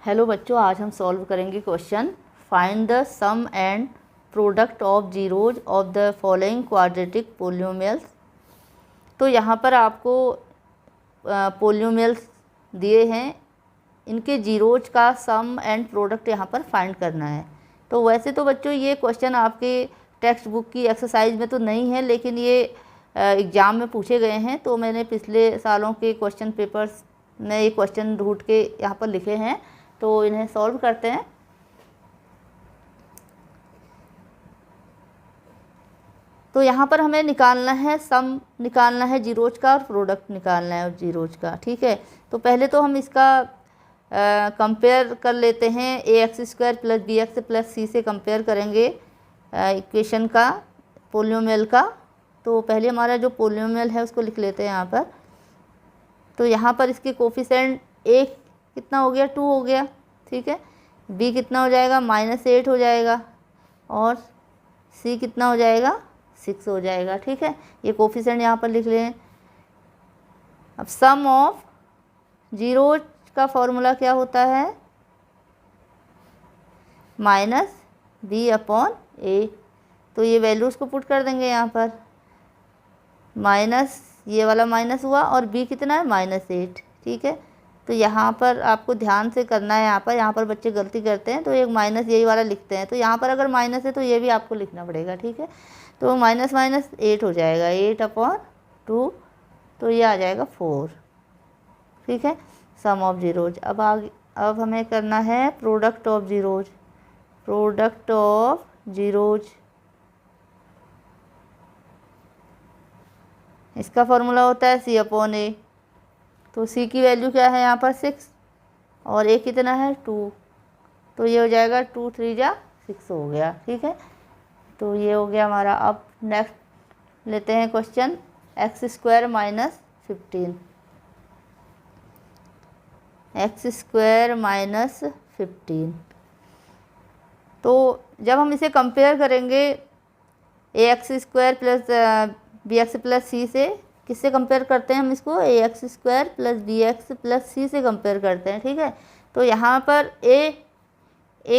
Hello बच्चों, आज हम सॉल्व करेंगे question find the sum and product of zeros of the following quadratic polynomials. तो यहाँ पर आपको पोलिनोमियल्स दिए हैं, इनके जीरोज का सम एंड प्रोडक्ट यहाँ पर फाइंड करना है। तो वैसे तो बच्चों ये क्वेश्चन आपके टेक्स्ट बुक की एक्सरसाइज में तो नहीं है, लेकिन ये एग्ज़ाम में पूछे गए हैं। तो मैंने पिछले सालों के क्वेश्चन पेपर्स में ये क्वेश्चन ढूंढ के यहाँ पर लिखे हैं, तो इन्हें सॉल्व करते हैं। तो यहाँ पर हमें निकालना है सम, निकालना है जीरोज का और प्रोडक्ट निकालना है जीरोज का। ठीक है, तो पहले तो हम इसका कंपेयर कर लेते हैं। ax² + bx + c से कंपेयर करेंगे इक्वेशन का, पोलिनोमियल का। तो पहले हमारा जो पोलिनोमियल है उसको लिख लेते हैं यहाँ पर। तो यहाँ पर इसके कोफिशिएंट a कितना हो गया, 2 हो गया। ठीक है, b कितना हो जाएगा, -8 हो जाएगा, और c कितना हो जाएगा, 6 हो जाएगा। ठीक है, ये कोफिशिएंट यहाँ पर लिख लें। अब सम ऑफ जीरोज का फॉर्मूला क्या होता है, -b/a। तो ये वैल्यूज़ को पुट कर देंगे यहाँ पर। माइनस ये वाला माइनस हुआ, और b कितना है, -8। ठीक है, तो यहाँ पर आपको ध्यान से करना है। यहाँ पर बच्चे गलती करते हैं, तो एक माइनस यही वाला लिखते हैं। तो यहाँ पर अगर माइनस है तो ये भी आपको लिखना पड़ेगा। ठीक है, तो माइनस माइनस 8 हो जाएगा, 8/2। तो ये आ जाएगा 4। ठीक है, सम ऑफ जीरोज। अब हमें करना है product of zeros. Product of zeros, इसका फॉर्मूला होता है c/a। तो c की वैल्यू क्या है यहाँ पर, 6, और a कितना है, 2। तो ये हो जाएगा 2 3 जा 6 हो गया। ठीक है, तो ये हो गया हमारा। अब नेक्स्ट लेते हैं क्वेश्चन x² - 15। x² - 15। तो जब हम इसे कंपेयर करेंगे ax² + bx + c से, किससे कंपेयर करते हैं हम इसको, ax² + bx + c से कंपेयर करते हैं। ठीक है, तो यहाँ पर a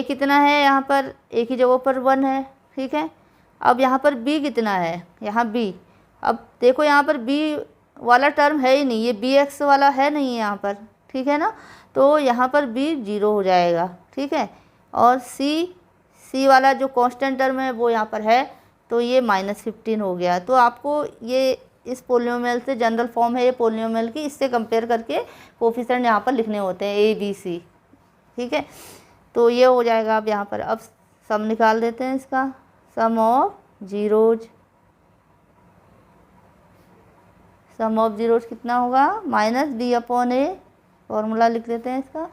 कितना है, यहाँ पर a की जगह पर 1 है। ठीक है, अब यहाँ पर b कितना है, यहाँ b। अब देखो यहाँ पर b वाला टर्म है ही नहीं, ये bx वाला है नहीं यहाँ पर। ठीक है ना, तो यहाँ पर b 0 हो जाएगा। ठीक है, और c वाला जो कांस्टेंट टर्म है वो यहाँ पर है, तो ये -15 हो गया। तो आपको ये इस पोलिनोमियल से, जनरल फॉर्म है ये पोलिनोमियल की, इससे कंपेयर करके कोफिशिएंट यहाँ पर लिखने होते हैं a b c। ठीक है, तो ये हो जाएगा। अब यहाँ पर अब सम निकाल देते हैं इसका, sum of zeros. Sum of zeros कितना होगा, -b/a। फॉर्मूला लिख लेते हैं इसका।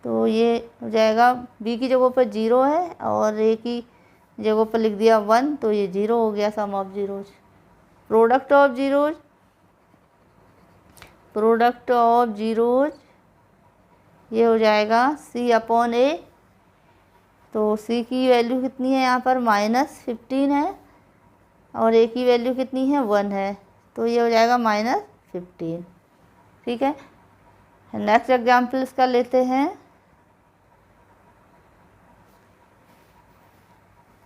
तो ये हो जाएगा, b की जगह पर 0 है और a की जगह पर लिख दिया 1, तो ये 0 हो गया sum of zeros. Product of zeros, product of zeros ये हो जाएगा c/a। तो c की वैल्यू कितनी है यहाँ पर, -15 है, और a की वैल्यू कितनी है, 1 है। तो ये हो जाएगा -15। ठीक है, नेक्स्ट एग्जाम्पल इसका लेते हैं।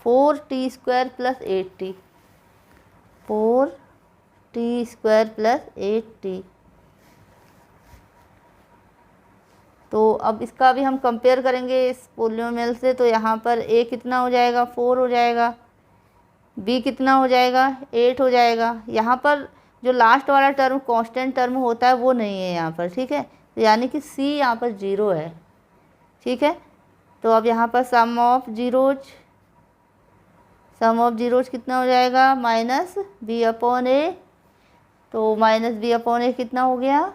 4t² + 8t। 4t² + 8t। तो अब इसका भी हम कंपेयर करेंगे इस पोलिनोमियल से। तो यहाँ पर a कितना हो जाएगा, 4 हो जाएगा, b कितना हो जाएगा, 8 हो जाएगा। यहाँ पर जो लास्ट वाला टर्म कांस्टेंट टर्म होता है वो नहीं है यहाँ पर। ठीक है, तो यानी कि c यहाँ पर 0 है। ठीक है, तो अब यहाँ पर sum of zeros, sum of zeros कितना हो जाएगा, -b/a। तो -b/a कितना हो गया,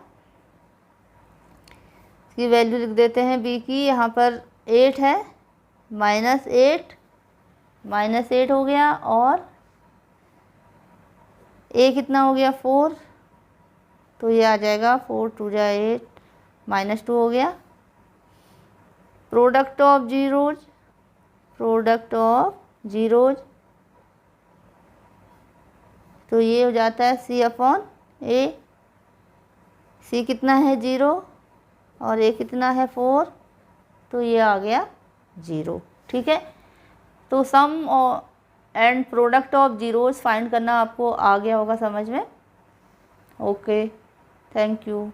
इसकी वैल्यू लिख देते हैं b की। यहाँ पर 8 है, -8 हो गया, और a कितना हो गया, 4। तो ये आ जाएगा 4 2 जा 8, -2 हो गया। Product of zeros, product of zeros, तो ये हो जाता है c/a। c कितना है, 0, और a कितना है, 4। तो ये आ गया 0। ठीक है, तो sum and product of zeros find करना आपको आ गया होगा समझ में। Okay, thank you.